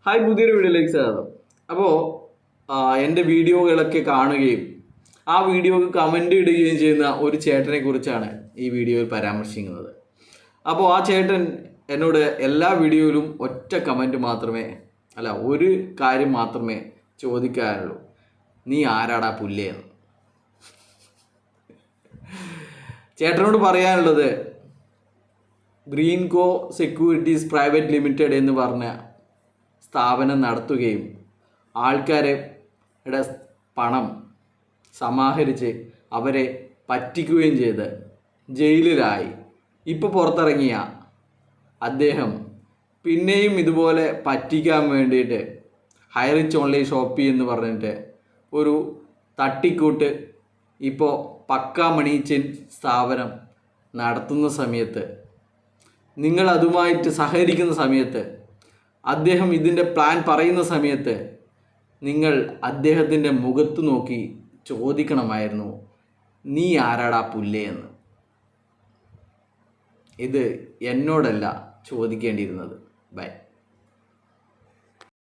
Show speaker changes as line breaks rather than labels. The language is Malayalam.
ഹായ്, പുതിയൊരു വീഡിയോയിലേക്ക് സ്വാഗതം. അപ്പോൾ എൻ്റെ വീഡിയോകളൊക്കെ കാണുകയും ആ വീഡിയോക്ക് കമൻ്റ് ഇടുകയും ചെയ്യുന്ന ഒരു ചേട്ടനെ കുറിച്ചാണ് ഈ വീഡിയോയിൽ പരാമർശിക്കുന്നത്. അപ്പോൾ ആ ചേട്ടൻ എന്നോട് എല്ലാ വീഡിയോയിലും ഒറ്റ കമൻറ്റ് മാത്രമേ, ഒരു കാര്യം മാത്രമേ ചോദിക്കാറുള്ളൂ: നീ ആരാടാ പുല്ലേന്ന്. ചേട്ടനോട് പറയാനുള്ളത്, ഗ്രീൻകോ സെക്യൂരിറ്റീസ് പ്രൈവറ്റ് ലിമിറ്റഡ് എന്ന് പറഞ്ഞ സ്ഥാപനം നടത്തുകയും ആൾക്കാരുടെ പണം സമാഹരിച്ച് അവരെ പറ്റിക്കുകയും ചെയ്ത് ജയിലിലായി ഇപ്പോൾ പുറത്തിറങ്ങിയ അദ്ദേഹം പിന്നെയും ഇതുപോലെ പറ്റിക്കാൻ വേണ്ടിയിട്ട് ഹൈറിച്ച് ഓൺലൈൻ ഷോപ്പി എന്ന് പറഞ്ഞിട്ട് ഒരു തട്ടിക്കൂട്ട് ഇപ്പോൾ പക്കാ മണി ചെയിൻ സ്ഥാപനം നടത്തുന്ന സമയത്ത്, നിങ്ങൾ അതുമായിട്ട് സഹകരിക്കുന്ന സമയത്ത്, അദ്ദേഹം ഇതിൻ്റെ പ്ലാൻ പറയുന്ന സമയത്ത് നിങ്ങൾ അദ്ദേഹത്തിൻ്റെ മുഖത്ത് നോക്കി ചോദിക്കണമായിരുന്നു, നീ ആരാടാ പുല്ലേ എന്ന്. ഇത് എന്നോടല്ല ചോദിക്കേണ്ടിയിരുന്നത്. ബൈ.